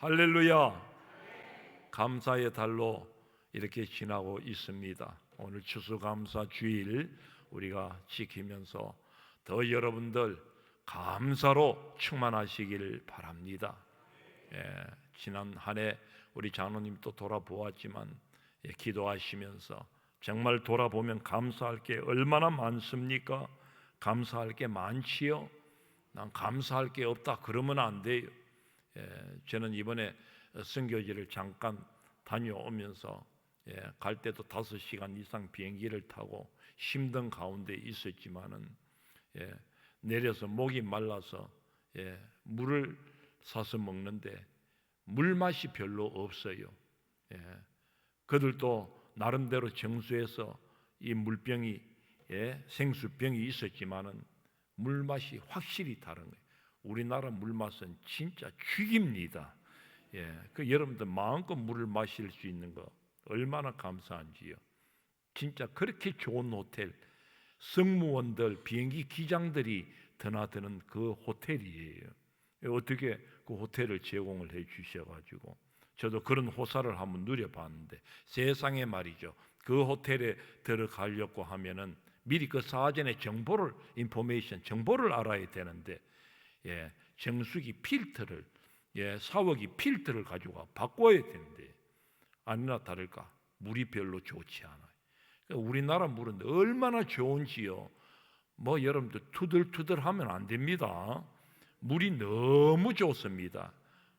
할렐루야. 감사의 달로 이렇게 지나고 있습니다. 오늘 추수감사 주일 우리가 지키면서 더 여러분들 감사로 충만하시길 바랍니다. 지난 한 해 우리 장로님도 돌아보았지만 기도하시면서 정말 돌아보면 감사할 게 얼마나 많습니까? 감사할 게 많지요. 난 감사할 게 없다 그러면 안 돼요. 저는 이번에 선교지를 잠깐 다녀오면서 갈 때도 5시간 이상 비행기를 타고 힘든 가운데 있었지만은 내려서 목이 말라서 물을 사서 먹는데 물맛이 별로 없어요. 그들도 나름대로 정수해서 이 물병이 생수병이 있었지만은 물맛이 확실히 다른 거예요. 우리나라 물맛은 진짜 죽입니다. 그 여러분들 마음껏 물을 마실 수 있는 거 얼마나 감사한지요. 진짜 그렇게 좋은 호텔, 승무원들, 비행기 기장들이 드나드는 그 호텔이에요. 어떻게 그 호텔을 제공을 해 주셔가지고 저도 그런 호사를 한번 누려봤는데 세상에 말이죠. 그 호텔에 들어가려고 하면은 미리 그 사전에 정보를 정보를 알아야 되는데 정수기 필터를 샤워기 필터를 가지고 바꿔야 되는데 아니나 다를까 물이 별로 좋지 않아요. 그러니까 우리나라 물은 얼마나 좋은지요. 뭐 여러분들 투덜투덜하면 안 됩니다. 물이 너무 좋습니다.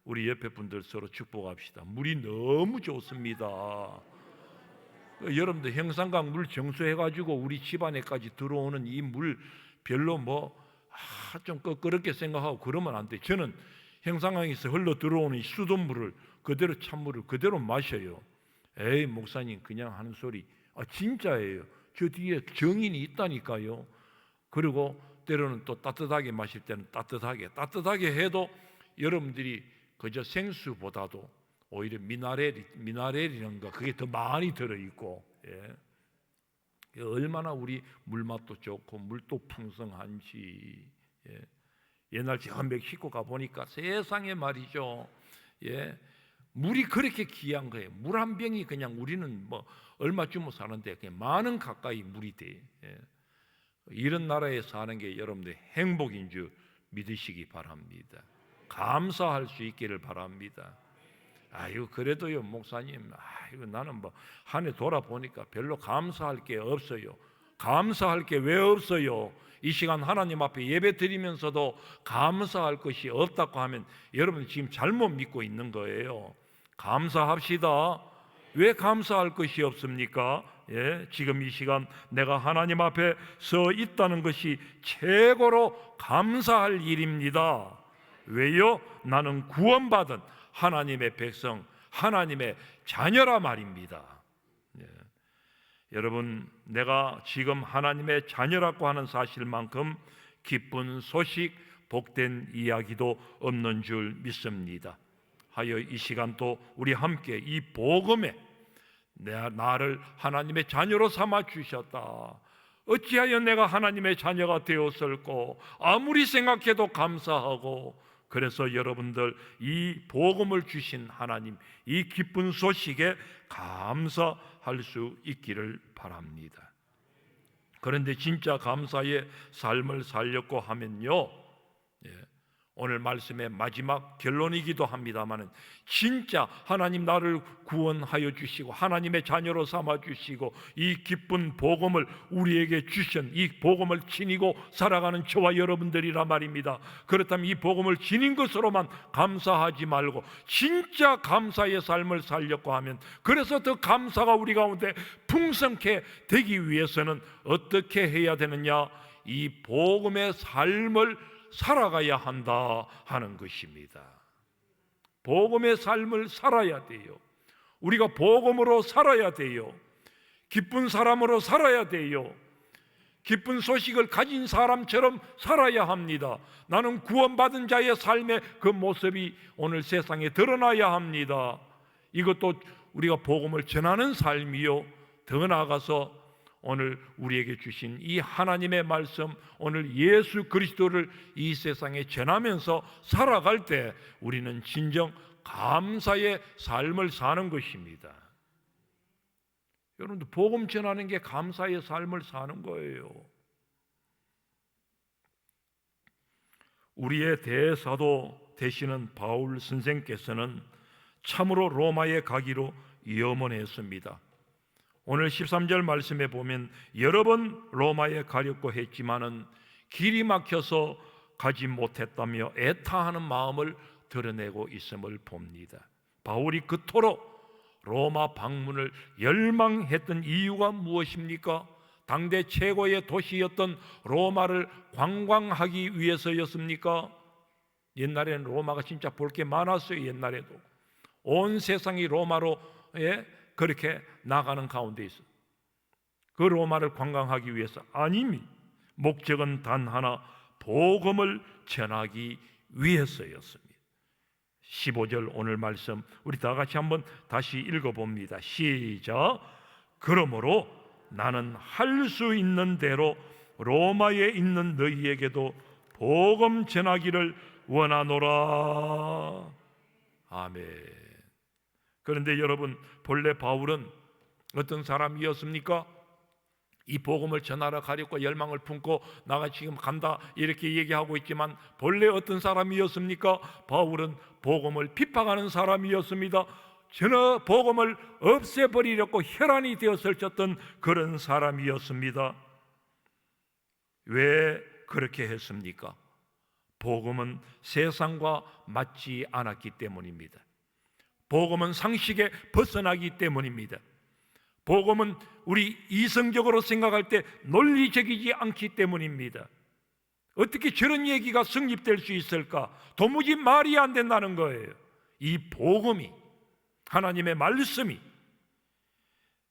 우리 옆에 분들 서로 축복합시다. 물이 너무 좋습니다. 여러분들 형산강 물 정수해가지고 우리 집안에까지 들어오는 이 물 별로 좀 끄끄럽게 생각하고 그러면 안 돼. 저는 형산강에서 흘러 들어오는 이 수돗물을 그대로 찬물을 그대로 마셔요. 에이 목사님 그냥 하는 소리. 진짜예요. 저 뒤에 정인이 있다니까요. 그리고 때로는 또 따뜻하게 마실 때는 따뜻하게 해도 여러분들이 그저 생수보다도 오히려 미나렐이라는 거 그게 더 많이 들어있고 얼마나 우리 물맛도 좋고 물도 풍성한지. 옛날 제가 멕시코 가보니까 세상에 말이죠. 물이 그렇게 귀한 거예요. 물 한 병이 그냥 우리는 얼마 주면 사는데 그냥 만원 가까이 물이 돼. 이런 나라에 사는 게 여러분들 행복인 줄 믿으시기 바랍니다. 감사할 수 있기를 바랍니다. 그래도요 목사님 나는 한 해 돌아보니까 별로 감사할 게 없어요. 감사할 게 왜 없어요? 이 시간 하나님 앞에 예배 드리면서도 감사할 것이 없다고 하면 여러분 지금 잘못 믿고 있는 거예요. 감사합시다. 왜 감사할 것이 없습니까? 지금 이 시간 내가 하나님 앞에 서 있다는 것이 최고로 감사할 일입니다. 왜요? 나는 구원받은 하나님의 백성, 하나님의 자녀라 말입니다. 여러분, 내가 지금 하나님의 자녀라고 하는 사실만큼 기쁜 소식, 복된 이야기도 없는 줄 믿습니다. 하여 이 시간도 우리 함께 이 복음에 나를 하나님의 자녀로 삼아 주셨다. 어찌하여 내가 하나님의 자녀가 되었을꼬? 아무리 생각해도 감사하고, 그래서 여러분들 이 복음을 주신 하나님, 이 기쁜 소식에 감사할 수 있기를 바랍니다. 그런데 진짜 감사의 삶을 살려고 하면요, 오늘 말씀의 마지막 결론이기도 합니다마는 진짜 하나님 나를 구원하여 주시고 하나님의 자녀로 삼아 주시고 이 기쁜 복음을 우리에게 주신 이 복음을 지니고 살아가는 저와 여러분들이라 말입니다. 그렇다면 이 복음을 지닌 것으로만 감사하지 말고 진짜 감사의 삶을 살려고 하면, 그래서 더 감사가 우리 가운데 풍성케 되기 위해서는 어떻게 해야 되느냐? 이 복음의 삶을 살아가야 한다 하는 것입니다. 복음의 삶을 살아야 돼요. 우리가 복음으로 살아야 돼요. 기쁜 사람으로 살아야 돼요. 기쁜 소식을 가진 사람처럼 살아야 합니다. 나는 구원받은 자의 삶의 그 모습이 오늘 세상에 드러나야 합니다. 이것도 우리가 복음을 전하는 삶이요, 더 나아가서 오늘 우리에게 주신 이 하나님의 말씀, 오늘 예수 그리스도를 이 세상에 전하면서 살아갈 때 우리는 진정 감사의 삶을 사는 것입니다. 여러분들 복음 전하는 게 감사의 삶을 사는 거예요. 우리의 대사도 되시는 바울 선생께서는 참으로 로마에 가기로 염원했습니다. 오늘 13절 말씀에 보면 여러 번 로마에 가려고 했지만은 길이 막혀서 가지 못했다며 애타하는 마음을 드러내고 있음을 봅니다. 바울이 그토록 로마 방문을 열망했던 이유가 무엇입니까? 당대 최고의 도시였던 로마를 관광하기 위해서였습니까? 옛날에는 로마가 진짜 볼 게 많았어요. 옛날에도 온 세상이 로마로 그렇게 나가는 가운데 있어. 그 로마를 관광하기 위해서 아닙니다. 목적은 단 하나, 복음을 전하기 위해서였습니다. 15절 오늘 말씀 우리 다 같이 한번 다시 읽어봅니다. 시작. 그러므로 나는 할 수 있는 대로 로마에 있는 너희에게도 복음 전하기를 원하노라. 아멘. 그런데 여러분, 본래 바울은 어떤 사람이었습니까? 이 복음을 전하러 가려고 열망을 품고 나가 지금 간다 이렇게 얘기하고 있지만 본래 어떤 사람이었습니까? 바울은 복음을 비판하는 사람이었습니다. 전혀 복음을 없애버리려고 혈안이 되어 설쳤던 그런 사람이었습니다. 왜 그렇게 했습니까? 복음은 세상과 맞지 않았기 때문입니다. 복음은 상식에 벗어나기 때문입니다. 복음은 우리 이성적으로 생각할 때 논리적이지 않기 때문입니다. 어떻게 저런 얘기가 성립될 수 있을까? 도무지 말이 안 된다는 거예요. 이 복음이, 하나님의 말씀이,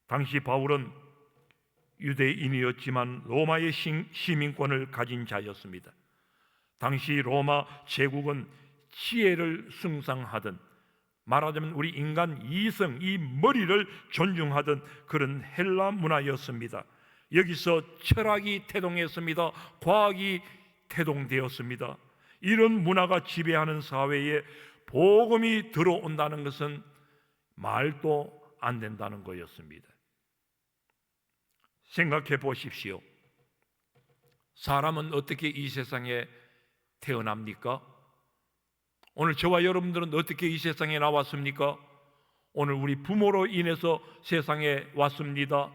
당시 바울은 유대인이었지만 로마의 시민권을 가진 자였습니다. 당시 로마 제국은 지혜를 숭상하던, 말하자면 우리 인간 이성, 이 머리를 존중하던 그런 헬라 문화였습니다. 여기서 철학이 태동했습니다. 과학이 태동되었습니다. 이런 문화가 지배하는 사회에 복음이 들어온다는 것은 말도 안 된다는 거였습니다. 생각해 보십시오. 사람은 어떻게 이 세상에 태어납니까? 오늘 저와 여러분들은 어떻게 이 세상에 나왔습니까? 오늘 우리 부모로 인해서 세상에 왔습니다.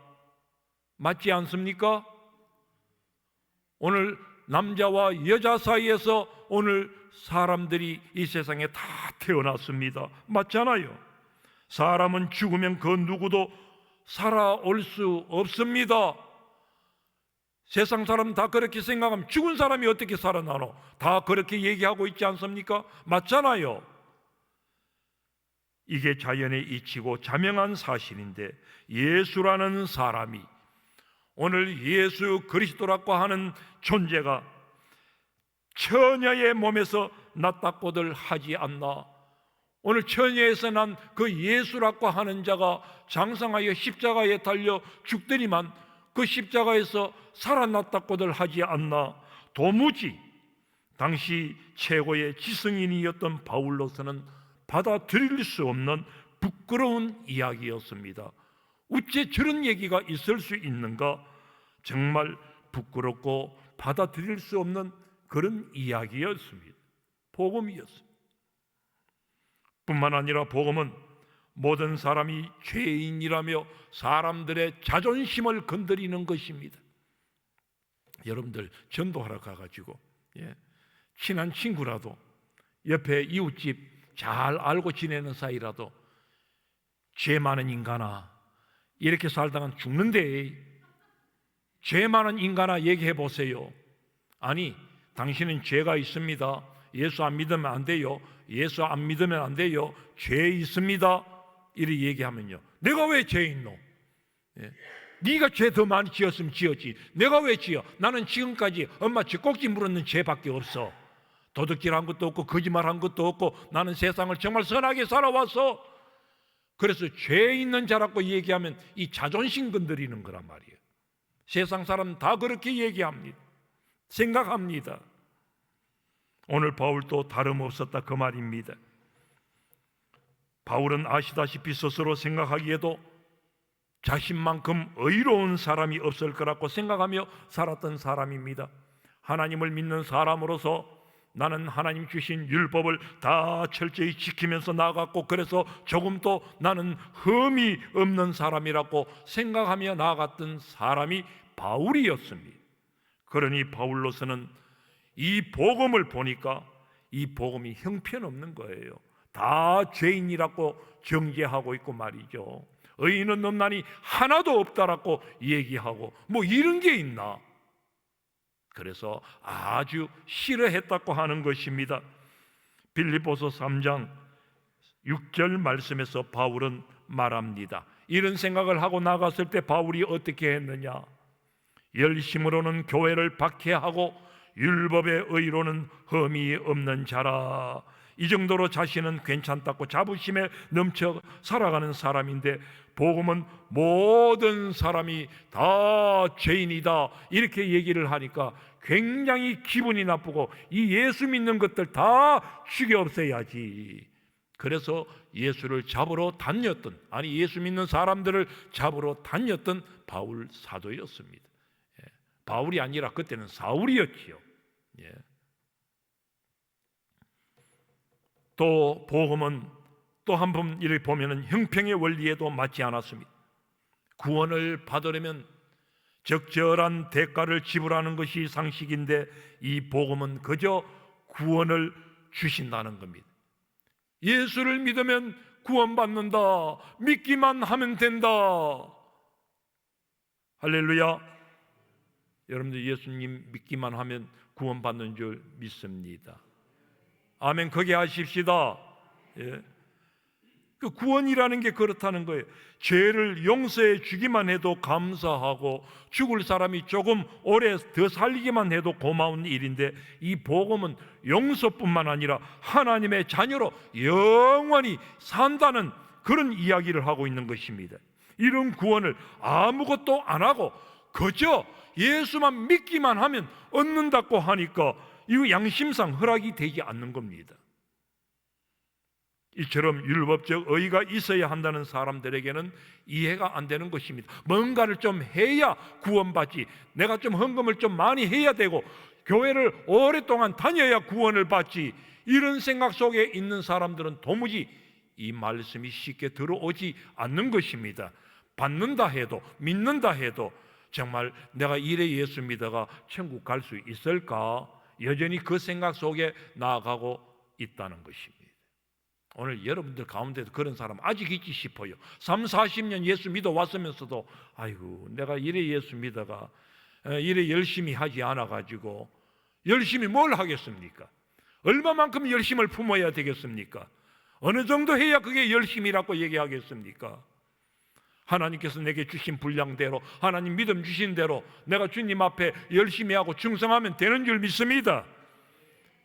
맞지 않습니까? 오늘 남자와 여자 사이에서 오늘 사람들이 이 세상에 다 태어났습니다. 맞잖아요. 사람은 죽으면 그 누구도 살아올 수 없습니다. 세상 사람 다 그렇게 생각하면 죽은 사람이 어떻게 살아나노? 다 그렇게 얘기하고 있지 않습니까? 맞잖아요. 이게 자연의 이치고 자명한 사실인데, 예수라는 사람이, 오늘 예수 그리스도라고 하는 존재가 처녀의 몸에서 났다고들 하지 않나? 오늘 처녀에서 난 그 예수라고 하는 자가 장상하여 십자가에 달려 죽더니만 그 십자가에서 살아났다고들 하지 않나? 도무지 당시 최고의 지성인이었던 바울로서는 받아들일 수 없는 부끄러운 이야기였습니다. 어째 저런 얘기가 있을 수 있는가? 정말 부끄럽고 받아들일 수 없는 그런 이야기였습니다. 복음이었습니다. 뿐만 아니라 복음은 모든 사람이 죄인이라며 사람들의 자존심을 건드리는 것입니다. 여러분들 전도하러 가가지고 친한 친구라도, 옆에 이웃집 잘 알고 지내는 사이라도 죄 많은 인간아 이렇게 살다간 죽는데, 죄 많은 인간아 얘기해 보세요. 아니, 당신은 죄가 있습니다. 예수 안 믿으면 안 돼요. 예수 안 믿으면 안 돼요. 죄 있습니다. 이렇게 얘기하면요, 내가 왜 죄 있노? 네가 죄 더 많이 지었으면 지었지, 내가 왜 지어? 나는 지금까지 엄마 젖꼭지 물었는 죄밖에 없어. 도둑질한 것도 없고 거짓말한 것도 없고 나는 세상을 정말 선하게 살아왔어. 그래서 죄 있는 자라고 얘기하면 이 자존심 건드리는 거란 말이에요. 세상 사람 다 그렇게 얘기합니다. 생각합니다. 오늘 바울도 다름없었다 그 말입니다. 바울은 아시다시피 스스로 생각하기에도 자신만큼 의로운 사람이 없을 거라고 생각하며 살았던 사람입니다. 하나님을 믿는 사람으로서 나는 하나님 주신 율법을 다 철저히 지키면서 나아갔고, 그래서 조금도 나는 흠이 없는 사람이라고 생각하며 나아갔던 사람이 바울이었습니다. 그러니 바울로서는 이 복음을 보니까 이 복음이 형편없는 거예요. 다 죄인이라고 정죄하고 있고 말이죠. 의인은 없나니 하나도 없다라고 얘기하고 뭐 이런 게 있나? 그래서 아주 싫어했다고 하는 것입니다. 빌립보서 3장 6절 말씀에서 바울은 말합니다. 이런 생각을 하고 나갔을 때 바울이 어떻게 했느냐? 열심으로는 교회를 박해하고 율법의 의로는 흠이 없는 자라. 이 정도로 자신은 괜찮다고 자부심에 넘쳐 살아가는 사람인데, 복음은 모든 사람이 다 죄인이다 이렇게 얘기를 하니까 굉장히 기분이 나쁘고 이 예수 믿는 것들 다 죽여 없애야지. 그래서 예수를 잡으러 다녔던, 아니 예수 믿는 사람들을 잡으러 다녔던 바울 사도였습니다. 바울이 아니라 그때는 사울이었지요. 또 복음은 또 한 번 이렇게 보면은 형평의 원리에도 맞지 않았습니다. 구원을 받으려면 적절한 대가를 지불하는 것이 상식인데, 이 복음은 그저 구원을 주신다는 겁니다. 예수를 믿으면 구원받는다, 믿기만 하면 된다. 할렐루야. 여러분들 예수님 믿기만 하면 구원받는 줄 믿습니다. 아멘. 그게 하십시다. 그 구원이라는 게 그렇다는 거예요. 죄를 용서해 주기만 해도 감사하고 죽을 사람이 조금 오래 더 살리기만 해도 고마운 일인데, 이 복음은 용서뿐만 아니라 하나님의 자녀로 영원히 산다는 그런 이야기를 하고 있는 것입니다. 이런 구원을 아무것도 안 하고 그저 예수만 믿기만 하면 얻는다고 하니까 이거 양심상 허락이 되지 않는 겁니다. 이처럼 율법적 의의가 있어야 한다는 사람들에게는 이해가 안 되는 것입니다. 뭔가를 좀 해야 구원받지, 내가 좀 헌금을 좀 많이 해야 되고 교회를 오랫동안 다녀야 구원을 받지, 이런 생각 속에 있는 사람들은 도무지 이 말씀이 쉽게 들어오지 않는 것입니다. 받는다 해도 믿는다 해도 정말 내가 이래 예수 믿어가 천국 갈 수 있을까? 여전히 그 생각 속에 나아가고 있다는 것입니다. 오늘 여러분들 가운데도 그런 사람 아직 있지 싶어요. 3, 40년 예수 믿어 왔으면서도 아이고 내가 이래 예수 믿어가 이래 열심히 하지 않아가지고, 열심히 뭘 하겠습니까? 얼마만큼 열심을 품어야 되겠습니까? 어느 정도 해야 그게 열심이라고 얘기하겠습니까? 하나님께서 내게 주신 분량대로, 하나님 믿음 주신 대로 내가 주님 앞에 열심히 하고 충성하면 되는 줄 믿습니다.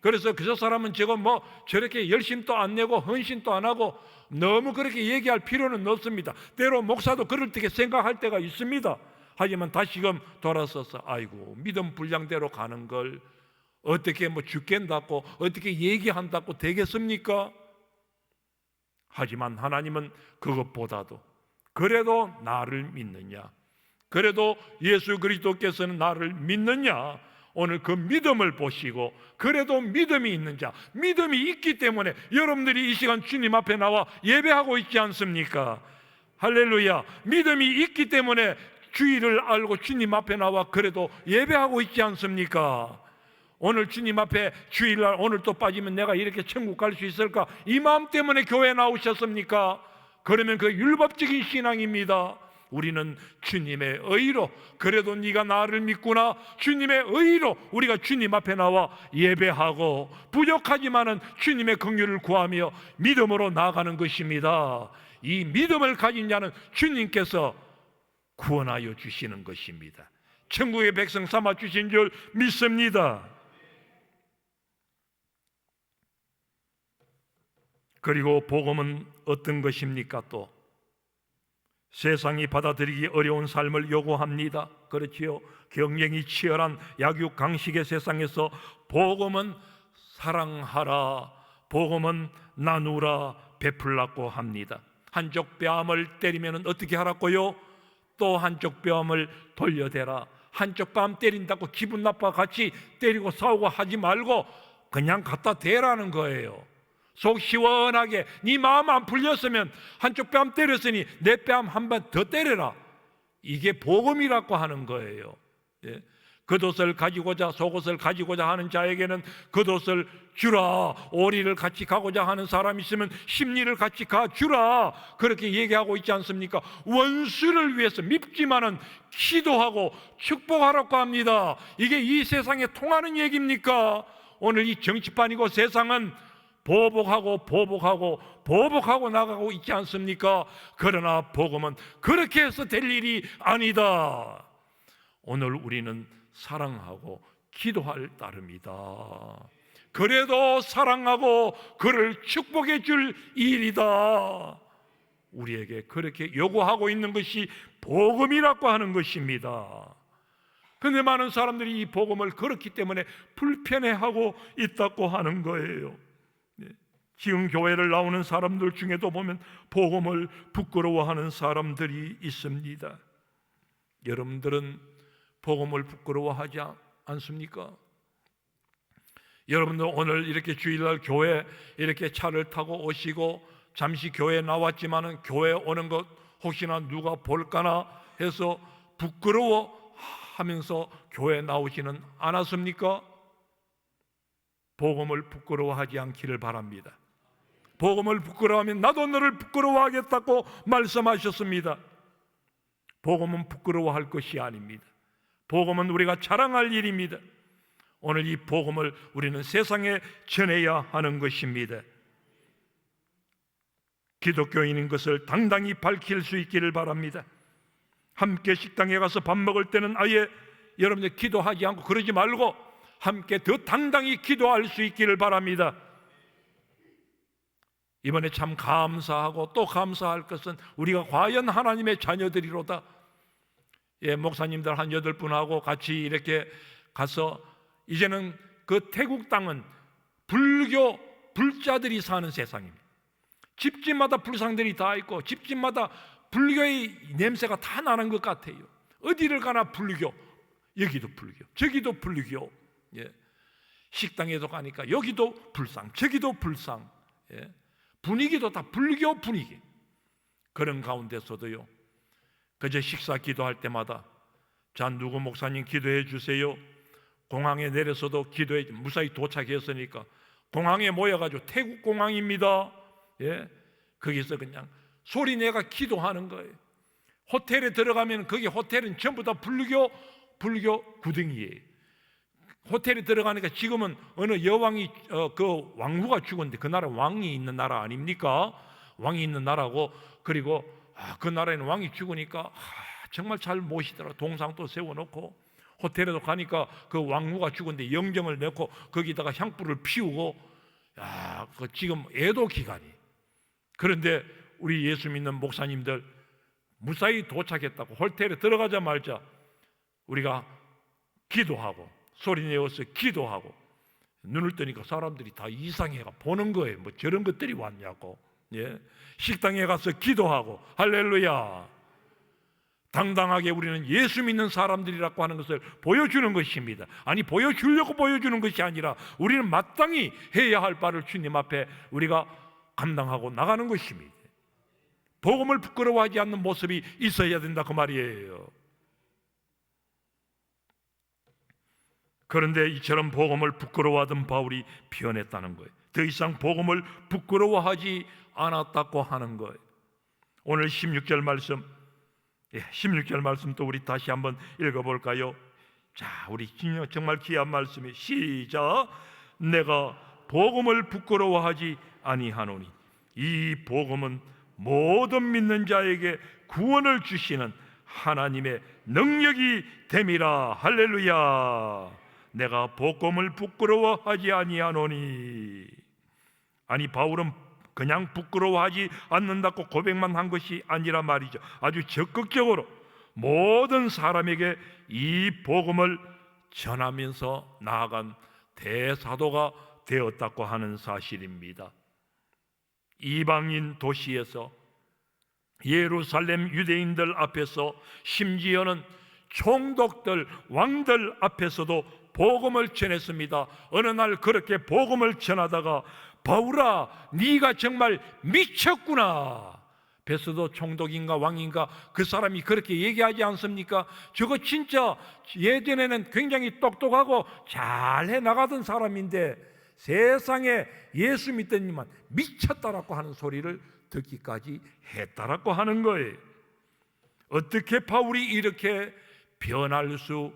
그래서 그 사람은 저거 뭐 저렇게 열심도 안 내고 헌신도 안 하고 너무 그렇게 얘기할 필요는 없습니다. 때로 목사도 그럴 때 생각할 때가 있습니다. 하지만 다시금 돌아서서 아이고 믿음 분량대로 가는 걸 어떻게 뭐 죽겠다고 어떻게 얘기한다고 되겠습니까? 하지만 하나님은 그것보다도 그래도 나를 믿느냐, 그래도 예수 그리스도께서는 나를 믿느냐, 오늘 그 믿음을 보시고 그래도 믿음이 있는 자, 믿음이 있기 때문에 여러분들이 이 시간 주님 앞에 나와 예배하고 있지 않습니까? 할렐루야. 믿음이 있기 때문에 주의를 알고 주님 앞에 나와 그래도 예배하고 있지 않습니까? 오늘 주님 앞에 주일날 오늘 또 빠지면 내가 이렇게 천국 갈 수 있을까? 이 마음 때문에 교회에 나오셨습니까? 그러면 그 율법적인 신앙입니다. 우리는 주님의 의로, 그래도 네가 나를 믿구나, 주님의 의로 우리가 주님 앞에 나와 예배하고 부족하지만은 주님의 긍휼을 구하며 믿음으로 나아가는 것입니다. 이 믿음을 가진 자는 주님께서 구원하여 주시는 것입니다. 천국의 백성 삼아 주신 줄 믿습니다. 그리고 복음은 어떤 것입니까? 또 세상이 받아들이기 어려운 삶을 요구합니다. 그렇지요. 경쟁이 치열한 약육강식의 세상에서 복음은 사랑하라, 복음은 나누라, 베풀라고 합니다. 한쪽 뺨을 때리면 어떻게 하라고요? 또 한쪽 뺨을 돌려대라. 한쪽 뺨 때린다고 기분 나빠 같이 때리고 싸우고 하지 말고 그냥 갖다 대라는 거예요. 속 시원하게 네 마음 안 풀렸으면 한쪽 뺨 때렸으니 내 뺨 한 번 더 때려라. 이게 복음이라고 하는 거예요. 예. 겉옷을 가지고자 속옷을 가지고자 하는 자에게는 겉옷을 주라. 오리를 같이 가고자 하는 사람 있으면 심리를 같이 가주라. 그렇게 얘기하고 있지 않습니까? 원수를 위해서 밉지만은 기도하고 축복하라고 합니다. 이게 이 세상에 통하는 얘기입니까? 오늘 이 정치판이고 세상은 보복하고 나가고 있지 않습니까? 그러나 복음은 그렇게 해서 될 일이 아니다. 오늘 우리는 사랑하고 기도할 따름이다. 그래도 사랑하고 그를 축복해 줄 일이다. 우리에게 그렇게 요구하고 있는 것이 복음이라고 하는 것입니다. 그런데 많은 사람들이 이 복음을 그렇기 때문에 불편해하고 있다고 하는 거예요. 지금 교회를 나오는 사람들 중에도 보면 복음을 부끄러워하는 사람들이 있습니다. 여러분들은 복음을 부끄러워하지 않습니까? 여러분들 오늘 이렇게 주일날 교회 이렇게 차를 타고 오시고 잠시 교회에 나왔지만은 교회 오는 것 혹시나 누가 볼까나 해서 부끄러워하면서 교회 나오지는 않았습니까? 복음을 부끄러워하지 않기를 바랍니다. 복음을 부끄러워하면 나도 너를 부끄러워하겠다고 말씀하셨습니다. 복음은 부끄러워할 것이 아닙니다. 복음은 우리가 자랑할 일입니다. 오늘 이 복음을 우리는 세상에 전해야 하는 것입니다. 기독교인인 것을 당당히 밝힐 수 있기를 바랍니다. 함께 식당에 가서 밥 먹을 때는 아예 여러분들 기도하지 않고 그러지 말고 함께 더 당당히 기도할 수 있기를 바랍니다. 이번에 참 감사하고 또 감사할 것은 우리가 과연 하나님의 자녀들이로다. 목사님들 한 8분하고 같이 이렇게 가서 이제는 그 태국 땅은 불교 불자들이 사는 세상입니다. 집집마다 불상들이 다 있고 집집마다 불교의 냄새가 다 나는 것 같아요. 어디를 가나 불교, 여기도 불교, 저기도 불교. 식당에도 가니까 여기도 불상, 저기도 불상. 분위기도 다 불교 분위기. 그런 가운데서도요, 그저 식사 기도할 때마다 자 누구 목사님 기도해 주세요. 공항에 내려서도 기도해, 무사히 도착했으니까 공항에 모여가지고 태국 공항입니다. 거기서 그냥 소리내가 기도하는 거예요. 호텔에 들어가면 거기 호텔은 전부 다 불교 구덩이에요. 호텔에 들어가니까 지금은 어느 여왕이 그 왕후가 죽었는데 그 나라 왕이 있는 나라 아닙니까? 왕이 있는 나라고. 그리고 그 나라에는 왕이 죽으니까 정말 잘 모시더라. 동상도 세워놓고 호텔에도 가니까 그 왕후가 죽었는데 영정을 넣고 거기다가 향불을 피우고 그 지금 애도 기간이. 그런데 우리 예수 믿는 목사님들 무사히 도착했다고 호텔에 들어가자마자 우리가 기도하고 소리내어서 기도하고 눈을 뜨니까 사람들이 다 이상해가 보는 거예요. 뭐 저런 것들이 왔냐고. 식당에 가서 기도하고 할렐루야. 당당하게 우리는 예수 믿는 사람들이라고 하는 것을 보여주는 것입니다. 아니 보여주려고 보여주는 것이 아니라 우리는 마땅히 해야 할 바를 주님 앞에 우리가 감당하고 나가는 것입니다. 복음을 부끄러워하지 않는 모습이 있어야 된다 그 말이에요. 그런데 이처럼 복음을 부끄러워하던 바울이 변했다는 거예요. 더 이상 복음을 부끄러워하지 않았다고 하는 거예요. 오늘 16절 말씀, 16절 말씀 또 우리 다시 한번 읽어볼까요? 자, 우리 정말 귀한 말씀이 시작. 내가 복음을 부끄러워하지 아니하노니 이 복음은 모든 믿는 자에게 구원을 주시는 하나님의 능력이 됨이라. 할렐루야. 내가 복음을 부끄러워하지 아니하노니. 아니 바울은 그냥 부끄러워하지 않는다고 고백만 한 것이 아니라 말이죠. 아주 적극적으로 모든 사람에게 이 복음을 전하면서 나아간 대사도가 되었다고 하는 사실입니다. 이방인 도시에서, 예루살렘 유대인들 앞에서, 심지어는 총독들, 왕들 앞에서도 복음을 전했습니다. 어느 날 그렇게 복음을 전하다가 바울아, 네가 정말 미쳤구나. 베스도 총독인가 왕인가 그 사람이 그렇게 얘기하지 않습니까? 저거 진짜 예전에는 굉장히 똑똑하고 잘 해나가던 사람인데 세상에 예수 믿더니만 미쳤다라고 하는 소리를 듣기까지 했다라고 하는 거예요. 어떻게 바울이 이렇게 변할 수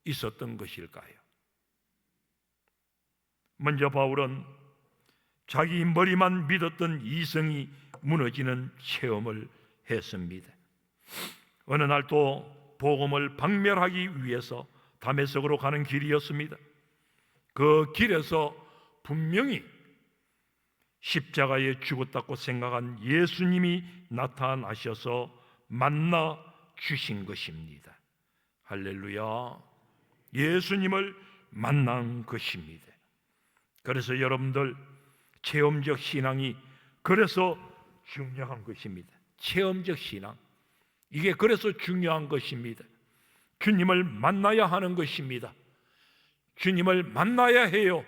있었던 것일까요? 먼저 바울은 자기 머리만 믿었던 이성이 무너지는 체험을 했습니다. 어느 날 또 복음을 박멸하기 위해서 다메섹으로 가는 길이었습니다. 그 길에서 분명히 십자가에 죽었다고 생각한 예수님이 나타나셔서 만나 주신 것입니다. 할렐루야. 예수님을 만난 것입니다. 그래서 여러분들 체험적 신앙이 그래서 중요한 것입니다. 체험적 신앙, 이게 그래서 중요한 것입니다. 주님을 만나야 하는 것입니다. 주님을 만나야 해요.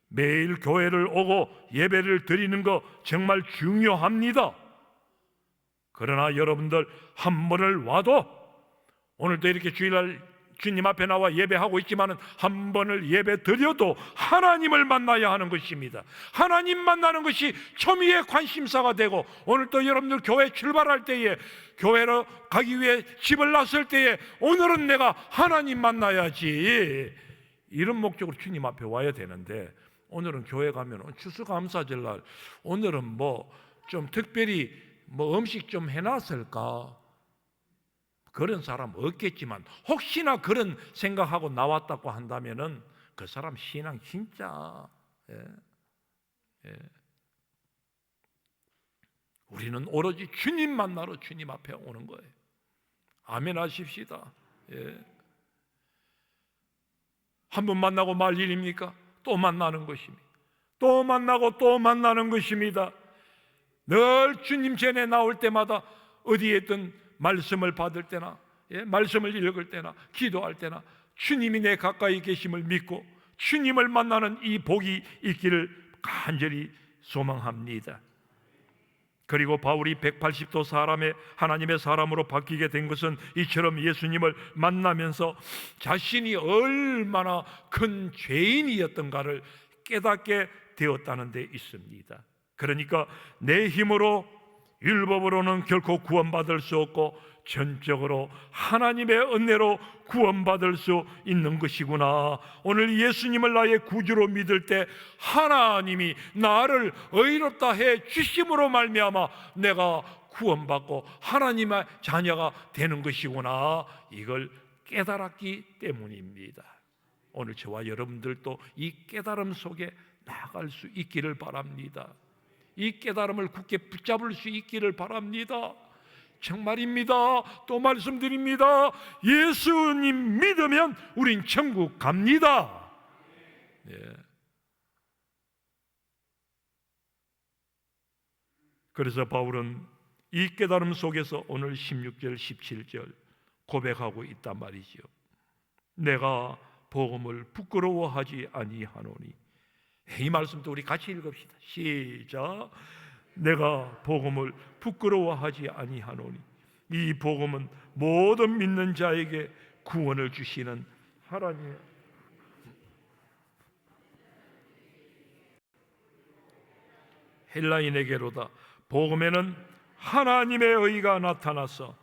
매일 교회를 오고 예배를 드리는 거 정말 중요합니다. 그러나 여러분들 한 번을 와도, 오늘도 이렇게 주일날 주님 앞에 나와 예배하고 있지만 한 번을 예배 드려도 하나님을 만나야 하는 것입니다. 하나님 만나는 것이 초미의 관심사가 되고, 오늘 또 여러분들 교회 출발할 때에, 교회로 가기 위해 집을 나설 때에 오늘은 내가 하나님 만나야지, 이런 목적으로 주님 앞에 와야 되는데, 오늘은 교회 가면 추수감사절날 오늘은 뭐 좀 특별히 뭐 음식 좀 해놨을까, 그런 사람 없겠지만 혹시나 그런 생각하고 나왔다고 한다면은 그 사람 신앙 진짜 우리는 오로지 주님 만나러 주님 앞에 오는 거예요. 아멘 하십시다. 한 번 만나고 말 일입니까? 또 만나는 것입니다. 또 만나고 또 만나는 것입니다. 늘 주님 전에 나올 때마다 어디에 있든 말씀을 받을 때나, 말씀을 읽을 때나, 기도할 때나 주님이 내 가까이 계심을 믿고 주님을 만나는 이 복이 있기를 간절히 소망합니다. 그리고 바울이 180도 사람의 하나님의 사람으로 바뀌게 된 것은 이처럼 예수님을 만나면서 자신이 얼마나 큰 죄인이었던가를 깨닫게 되었다는 데 있습니다. 그러니까 내 힘으로, 율법으로는 결코 구원받을 수 없고 전적으로 하나님의 은혜로 구원받을 수 있는 것이구나. 오늘 예수님을 나의 구주로 믿을 때 하나님이 나를 의롭다 해 주심으로 말미암아 내가 구원받고 하나님의 자녀가 되는 것이구나, 이걸 깨달았기 때문입니다. 오늘 저와 여러분들도 이 깨달음 속에 나아갈 수 있기를 바랍니다. 이 깨달음을 굳게 붙잡을 수 있기를 바랍니다. 정말입니다. 또 말씀드립니다. 예수님 믿으면 우린 천국 갑니다. 그래서 바울은 이 깨달음 속에서 오늘 16절 17절 고백하고 있단 말이죠. 내가 복음을 부끄러워하지 아니하노니. 이 말씀도 우리 같이 읽읍시다. 시작. 내가 복음을 부끄러워하지 아니하노니. 이 복음은 모든 믿는 자에게 구원을 주시는 하나님의 헬라인에게로다. 복음에는 하나님의 의가 나타나서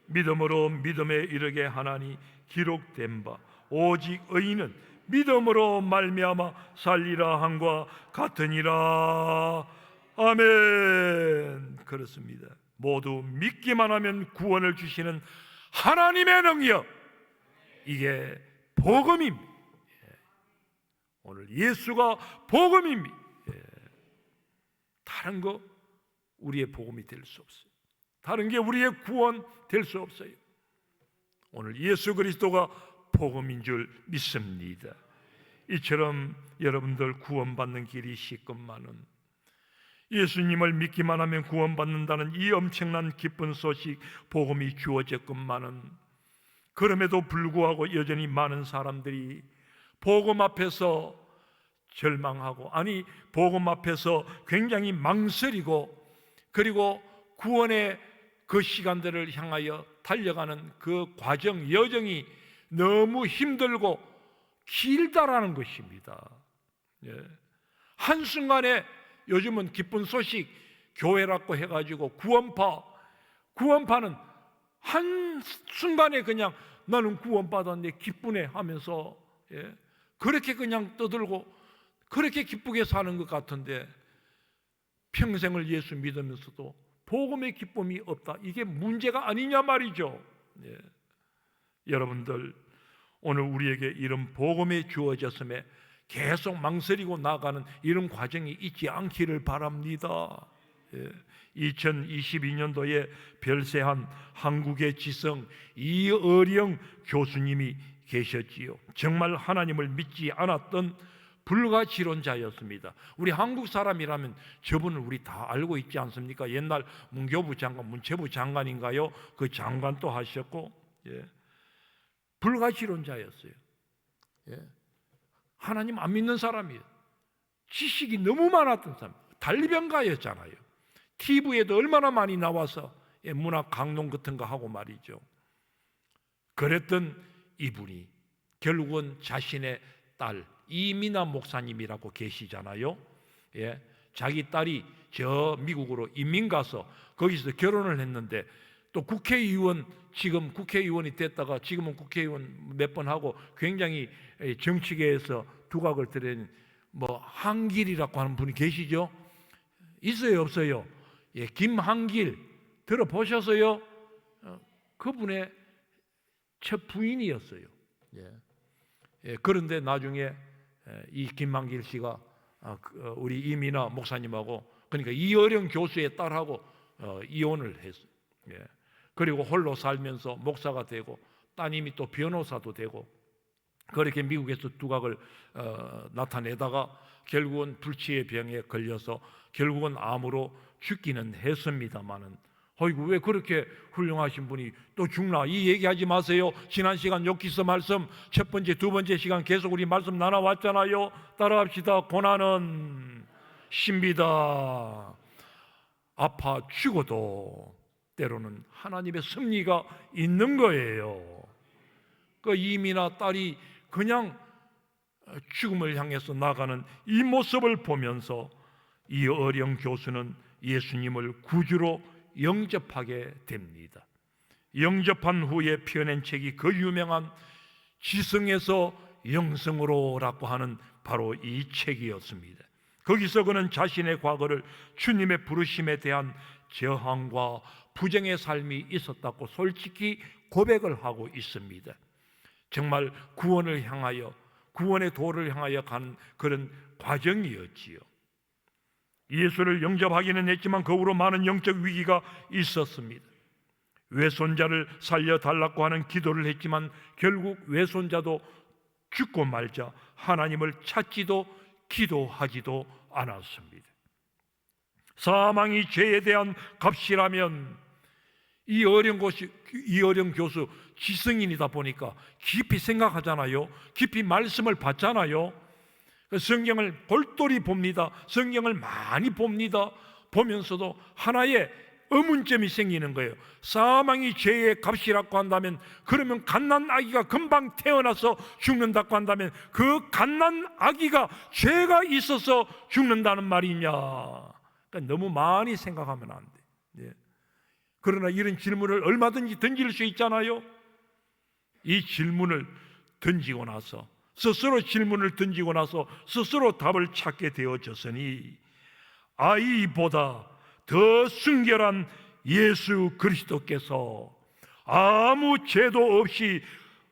믿음으로 믿음에 이르게 하나니 기록된 바 오직 의인은 믿음으로 말미암아 살리라 함과 같으니라. 아멘. 그렇습니다. 모두 믿기만 하면 구원을 주시는 하나님의 능력, 이게 복음입니다. 오늘 예수가 복음입니다. 다른 거 우리의 복음이 될 수 없어요. 다른 게 우리의 구원 될 수 없어요. 오늘 예수 그리스도가 복음인 줄 믿습니다. 이처럼 여러분들 구원받는 길이 쉽건만은 예수님을 믿기만 하면 구원받는다는 이 엄청난 기쁜 소식, 복음이 주어졌건만은 그럼에도 불구하고 여전히 많은 사람들이 복음 앞에서 절망하고, 아니 복음 앞에서 굉장히 망설이고, 그리고 구원의 그 시간들을 향하여 달려가는 그 과정, 여정이 너무 힘들고 길다라는 것입니다. 예. 한순간에 요즘은 기쁜 소식 교회라고 해가지고 구원파는 한순간에 그냥 나는 구원받았네 기쁘네 하면서, 예, 그렇게 그냥 떠들고 그렇게 기쁘게 사는 것 같은데, 평생을 예수 믿으면서도 복음의 기쁨이 없다, 이게 문제가 아니냐 말이죠. 예. 여러분들, 오늘 우리에게 이런 복음이 주어졌음에 계속 망설이고 나가는 이런 과정이 있지 않기를 바랍니다. 2022년도에 별세한 한국의 지성 이어령 교수님이 계셨지요. 정말 하나님을 믿지 않았던 불가지론자였습니다. 우리 한국 사람이라면 저분을 우리 다 알고 있지 않습니까? 옛날 문교부 장관, 문체부 장관인가요? 그 장관도 하셨고, 불가지론자였어요. 하나님 안 믿는 사람이에요. 지식이 너무 많았던 사람, 달변가였잖아요. TV에도 얼마나 많이 나와서 문학 강론 같은 거 하고 말이죠. 그랬던 이분이 결국은 자신의 딸 이민아 목사님이라고 계시잖아요. 자기 딸이 저 미국으로 이민 가서 거기서 결혼을 했는데, 또 국회의원, 지금 국회의원이 됐다가 지금은 국회의원 몇 번 하고 굉장히 정치계에서 두각을 드러낸 한길이라고 하는 분이 계시죠? 있어요, 없어요? 김한길 들어보셨어요? 그분의 첫 부인이었어요. 그런데 나중에 이 김한길 씨가 우리 이민아 목사님하고, 그러니까 이어령 교수의 딸하고 이혼을 했어요. 그리고 홀로 살면서 목사가 되고 따님이 또 변호사도 되고, 그렇게 미국에서 두각을 나타내다가 결국은 불치의 병에 걸려서 결국은 암으로 죽기는 했습니다마는, 어이구 왜 그렇게 훌륭하신 분이 또 죽나, 이 얘기하지 마세요. 지난 시간 욥기서 말씀 첫 번째, 두 번째 시간 계속 우리 말씀 나눠왔잖아요. 따라합시다. 고난은 신비다. 아파 죽어도 때로는 하나님의 섭리가 있는 거예요. 그 이민아 딸이 그냥 죽음을 향해서 나가는 이 모습을 보면서 이어령 교수는 예수님을 구주로 영접하게 됩니다. 영접한 후에 펴낸 책이 그 유명한 지성에서 영성으로라고 하는 바로 이 책이었습니다. 거기서 그는 자신의 과거를, 주님의 부르심에 대한 저항과 부정의 삶이 있었다고 솔직히 고백을 하고 있습니다. 정말 구원을 향하여, 구원의 도를 향하여 가는 그런 과정이었지요. 예수를 영접하기는 했지만 그 후로 많은 영적 위기가 있었습니다. 외손자를 살려달라고 하는 기도를 했지만 결국 외손자도 죽고 말자 하나님을 찾지도 기도하지도 않았습니다. 사망이 죄에 대한 값이라면 이어령 교수 지성인이다 보니까 깊이 생각하잖아요. 깊이 말씀을 받잖아요. 성경을 골똘히 봅니다. 성경을 많이 봅니다. 보면서도 하나의 의문점이 생기는 거예요. 사망이 죄의 값이라고 한다면, 그러면 갓난아기가 금방 태어나서 죽는다고 한다면 그 갓난아기가 죄가 있어서 죽는다는 말이냐. 그러니까 너무 많이 생각하면 안 돼. 그러나 이런 질문을 얼마든지 던질 수 있잖아요. 이 질문을 던지고 나서, 스스로 질문을 던지고 나서 스스로 답을 찾게 되어졌으니, 아이보다 더 순결한 예수 그리스도께서 아무 죄도 없이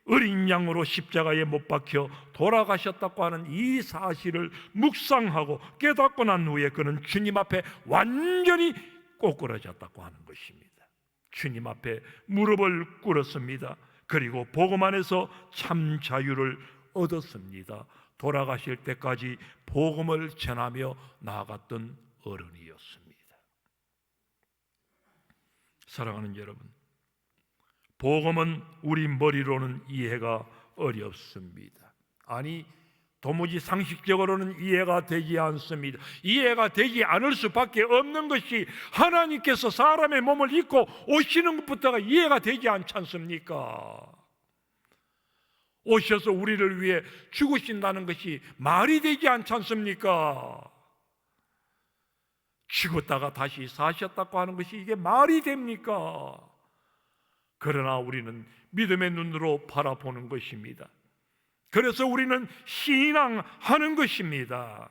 어린 양으로 십자가에 못 박혀 돌아가셨다고 하는 이 사실을 묵상하고 깨닫고 난 후에 그는 주님 앞에 완전히 꼬꾸라졌다고 하는 것입니다. 주님 앞에 무릎을 꿇었습니다. 그리고 복음 안에서 참 자유를 얻었습니다. 돌아가실 때까지 복음을 전하며 나아갔던 어른이었습니다. 사랑하는 여러분, 복음은 우리 머리로는 이해가 어렵습니다. 아니, 도무지 상식적으로는 이해가 되지 않습니다. 이해가 되지 않을 수밖에 없는 것이 하나님께서 사람의 몸을 입고 오시는 것부터가 이해가 되지 않지 않습니까? 오셔서 우리를 위해 죽으신다는 것이 말이 되지 않지 않습니까? 죽었다가 다시 사셨다고 하는 것이 이게 말이 됩니까? 그러나 우리는 믿음의 눈으로 바라보는 것입니다. 그래서 우리는 신앙하는 것입니다.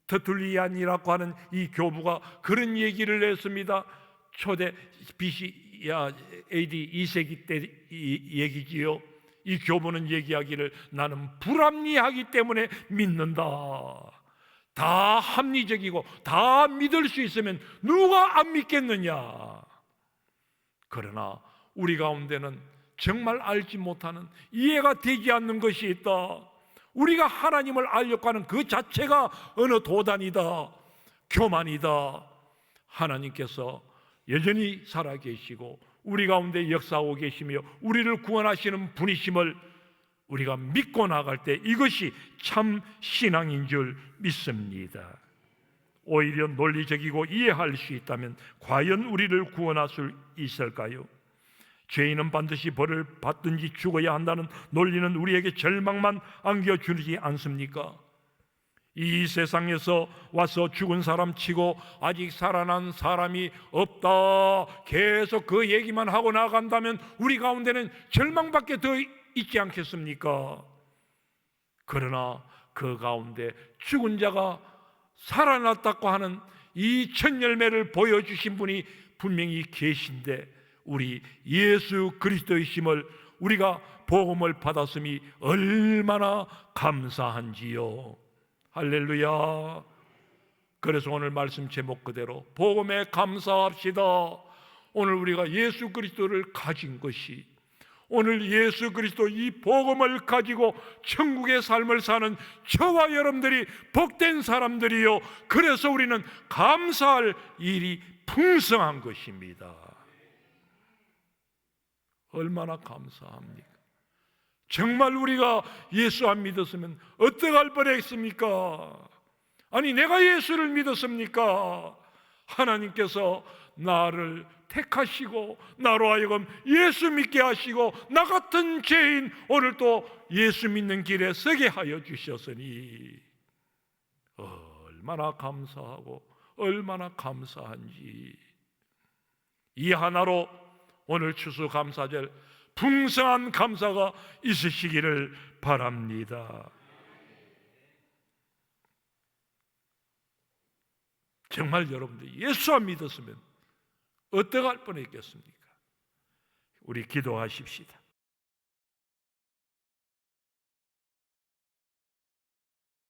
터툴리안이라고 하는 이 교부가 그런 얘기를 했습니다. 초대 BC AD 2세기 때 얘기지요. 이 교부는 얘기하기를 나는 불합리하기 때문에 믿는다. 다 합리적이고 다 믿을 수 있으면 누가 안 믿겠느냐. 그러나 우리 가운데는 정말 알지 못하는, 이해가 되지 않는 것이 있다. 우리가 하나님을 알려고 하는 그 자체가 어느 도단이다, 교만이다. 하나님께서 여전히 살아계시고 우리 가운데 역사하고 계시며 우리를 구원하시는 분이심을 우리가 믿고 나갈 때 이것이 참 신앙인 줄 믿습니다. 오히려 논리적이고 이해할 수 있다면 과연 우리를 구원할 수 있을까요? 죄인은 반드시 벌을 받든지 죽어야 한다는 논리는 우리에게 절망만 안겨주지 않습니까? 이 세상에서 와서 죽은 사람 치고 아직 살아난 사람이 없다, 계속 그 얘기만 하고 나간다면 우리 가운데는 절망밖에 더 있지 않겠습니까? 그러나 그 가운데 죽은 자가 살아났다고 하는 이 첫 열매를 보여주신 분이 분명히 계신데, 우리 예수 그리스도이심을 우리가 복음을 받았음이 얼마나 감사한지요. 할렐루야. 그래서 오늘 말씀 제목 그대로 복음에 감사합시다. 오늘 우리가 예수 그리스도를 가진 것이, 오늘 예수 그리스도 이 복음을 가지고 천국의 삶을 사는 저와 여러분들이 복된 사람들이요, 그래서 우리는 감사할 일이 풍성한 것입니다. 얼마나 감사합니까? 정말 우리가 예수 안 믿었으면 어떡할 뻔했습니까? 아니, 내가 예수를 믿었습니까? 하나님께서 나를 택하시고 나로 하여금 예수 믿게 하시고 나 같은 죄인 오늘 또 예수 믿는 길에 서게 하여 주셨으니 얼마나 감사하고 얼마나 감사한지. 이 하나로 오늘 추수감사절 풍성한 감사가 있으시기를 바랍니다. 정말 여러분들 예수 안 믿었으면 어떡할 뻔했겠습니까? 우리 기도하십시다.